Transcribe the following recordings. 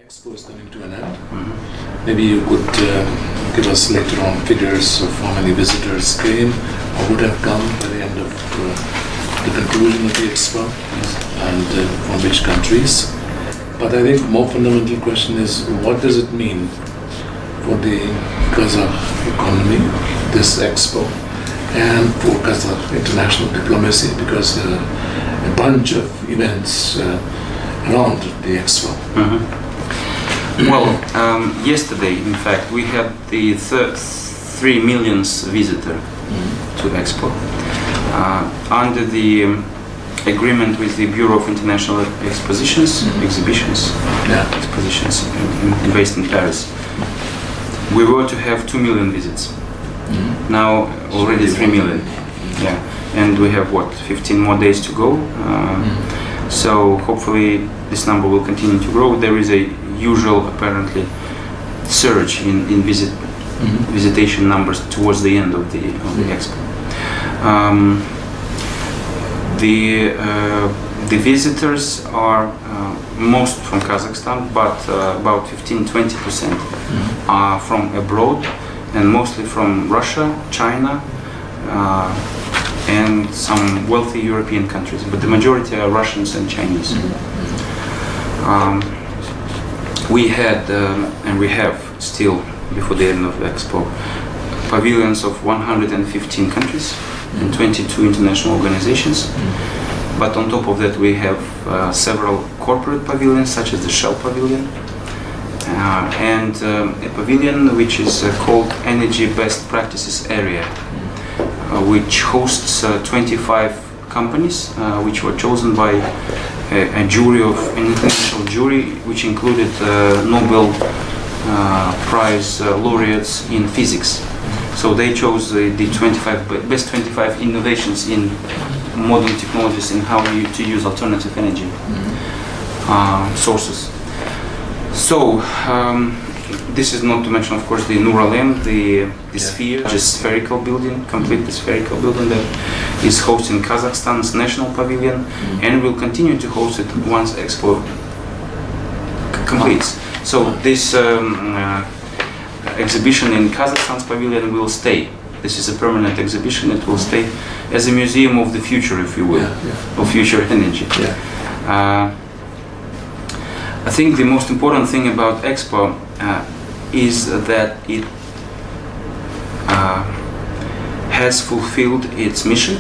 Expo is coming to an end. Maybe you could give us later on figures of how many visitors came or would have come by the end of the conclusion of the Expo and from which countries. But I think more fundamental question is, what does it mean for the Kazakh economy, this Expo, and for Kazakh international diplomacy, because there are a bunch of events around the Expo. Well, yesterday, in fact, we had the 3 millionth visitor to Expo. Under the agreement with the Bureau of International Expositions, exhibitions based in Paris, we were to have 2 million visits. Now already 3 million. Yeah, and we have 15 more days to go. So hopefully this number will continue to grow. There is a usual, apparently, surge in visitation numbers towards the end of the Expo. The visitors are most from Kazakhstan, but about 15-20% are from abroad, and mostly from Russia, China, and some wealthy European countries. But the majority are Russians and Chinese. We had, and we have still, before the end of the Expo, pavilions of 115 countries and 22 international organizations. But on top of that, we have several corporate pavilions, such as the Shell Pavilion, and a pavilion which is called Energy Best Practices Area, which hosts 25 companies which were chosen by a jury of an international jury, which included Nobel Prize laureates in physics. So they chose the best 25 innovations in modern technologies in how to use alternative energy sources. So this is not to mention, of course, the Nur Alem, the sphere, the spherical building, completely spherical building that is hosting Kazakhstan's national pavilion, and will continue to host it once Expo completes. So this exhibition in Kazakhstan's pavilion will stay. This is a permanent exhibition. It will stay as a museum of the future, if you will, of future energy. I think the most important thing about Expo is that it has fulfilled its mission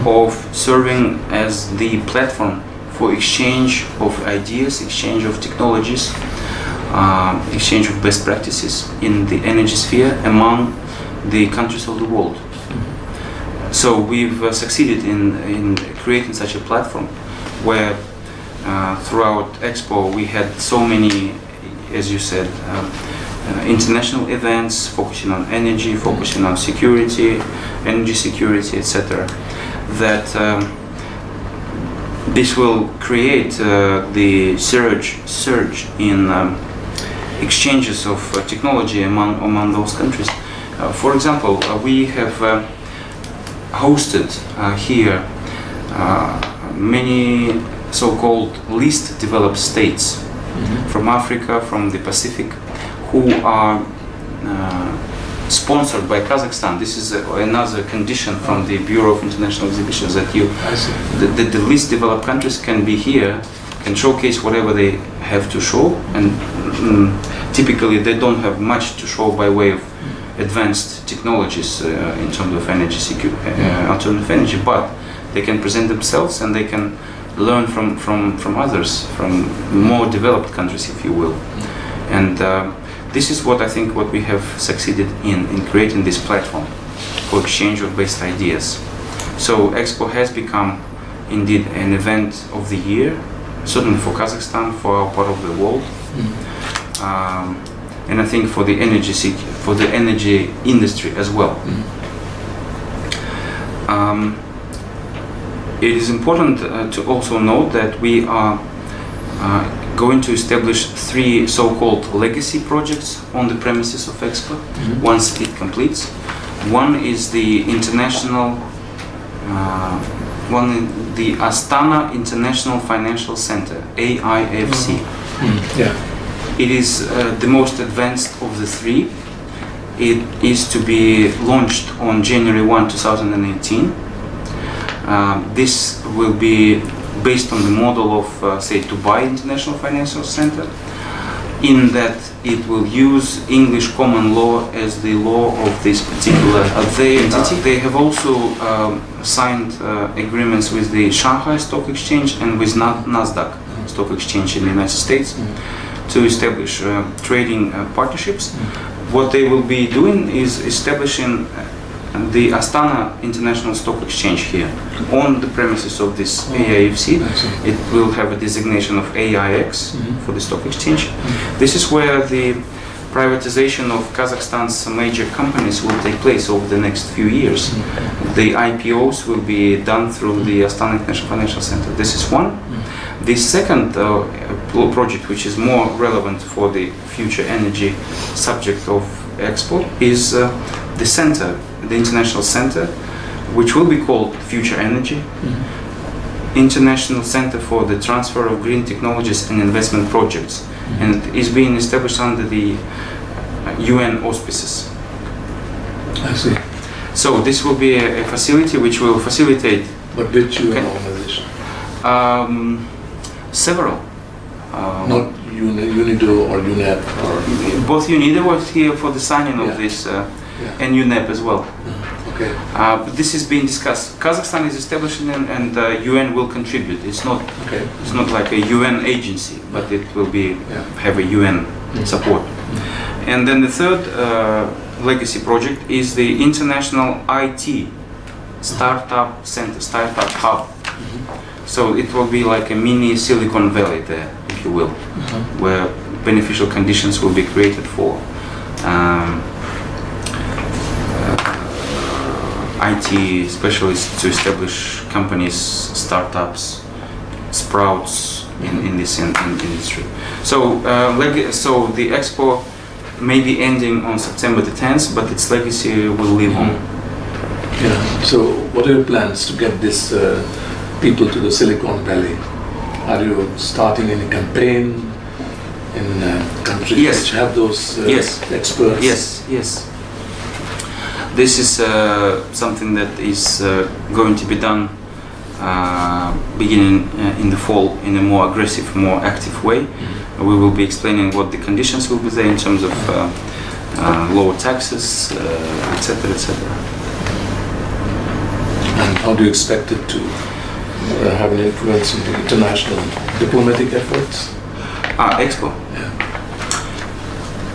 of serving as the platform for exchange of ideas, exchange of technologies, exchange of best practices in the energy sphere among the countries of the world. So we've succeeded in creating such a platform where throughout Expo we had so many, as you said, international events focusing on energy, focusing on security, energy security, etc. That this will create the surge in exchanges of technology among those countries. For example, we have hosted here many so-called least developed states from Africa, from the Pacific, who are sponsored by Kazakhstan. This is another condition from the Bureau of International Exhibitions, that the least developed countries can be here, can showcase whatever they have to show, and typically they don't have much to show by way of advanced technologies in terms of energy alternative energy, but they can present themselves and they can learn from others, from more developed countries, if you will. And this is what I think what we have succeeded in creating this platform for exchange of best ideas. So Expo has become indeed an event of the year, certainly for Kazakhstan, for our part of the world, and I think for the energy industry as well. It is important to also note that we are going to establish 3 so-called legacy projects on the premises of Expo once it completes. One is the Astana International Financial Center, AIFC. It is the most advanced of the three. It is to be launched on January 1, 2018. This will be based on the model of, say, Dubai International Financial Center, in that it will use English common law as the law of this particular entity. They have also signed agreements with the Shanghai Stock Exchange and with Nasdaq Stock Exchange in the United States to establish trading partnerships. What they will be doing is establishing the Astana International Stock Exchange here on the premises of this AIFC. It will have a designation of AIX for the stock exchange. This is where the privatization of Kazakhstan's major companies will take place over the next few years. The IPOs will be done through the Astana International Financial Center. This is one. The second project, which is more relevant for the future energy subject of Expo, is the center, the international center, which will be called Future Energy, International Center for the Transfer of Green Technologies and Investment Projects, and is being established under the UN auspices. I see. So this will be a facility which will facilitate. But which UN organization? Several. Not UNIDO or UNEP or both UNIDO was here for the signing of this, and UNEP as well. Okay. But this is being discussed. Kazakhstan is establishing and UN will contribute. It's not like a UN agency, but it will be have a UN support. And then the third legacy project is the International IT Startup Center, Startup Hub. So it will be like a mini Silicon Valley there, if you will, where beneficial conditions will be created for IT specialists to establish companies, startups, sprouts in this industry. So, so the Expo may be ending on September the 10th, but its legacy will live on. Yeah. So, what are your plans to get this people to the Silicon Valley? Are you starting any campaign in countries which have those experts? Yes. This is something that is going to be done beginning in the fall in a more aggressive, more active way. We will be explaining what the conditions will be there in terms of lower taxes, etc., etc. And how do you expect it to have an influence in the international diplomatic efforts? Expo. Yeah.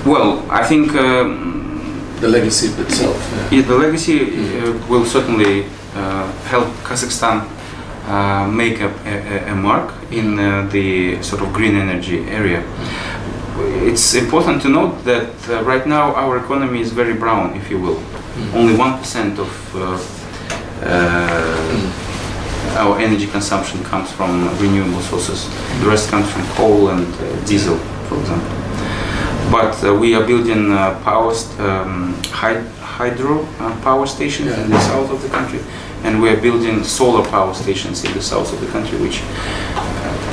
Well, I think the legacy itself. The legacy will certainly help Kazakhstan make a mark in the sort of green energy area. It's important to note that right now our economy is very brown, if you will. Only 1% of our energy consumption comes from renewable sources. The rest comes from coal and diesel, for example. But we are building hydro power stations in the south of the country, and we are building solar power stations in the south of the country, which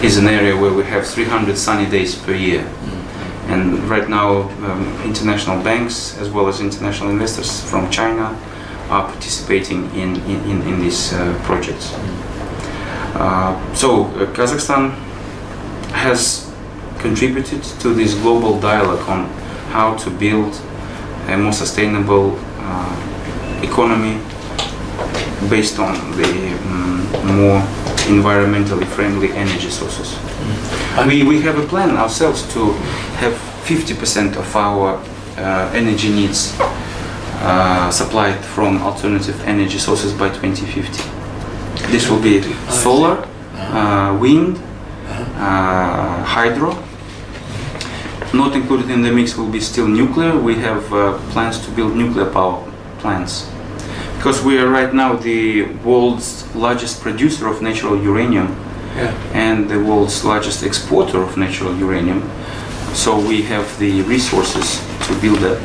is an area where we have 300 sunny days per year. And right now, international banks as well as international investors from China are participating in these projects. So Kazakhstan has contributed to this global dialogue on how to build a more sustainable economy based on the more environmentally friendly energy sources. We have a plan ourselves to have 50% of our energy needs supplied from alternative energy sources by 2050. This will be solar, wind, hydro. Not included in the mix will be still nuclear. We have plans to build nuclear power plants because we are right now the world's largest producer of natural uranium and the world's largest exporter of natural uranium. So we have the resources to build that.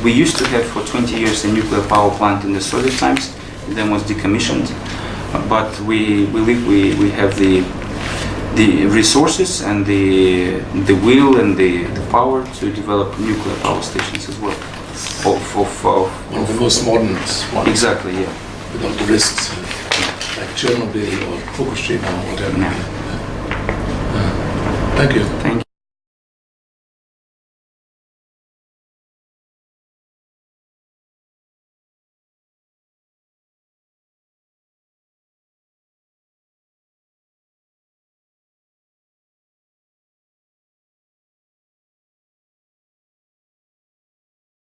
We used to have for 20 years a nuclear power plant in the Soviet times. It then was decommissioned, but we believe we have the the resources and the will and the power to develop nuclear power stations as well. One of the most modern ones. Exactly, yeah. Without the risks, like Chernobyl or Fukushima or whatever. Yeah. Thank you. Thank you.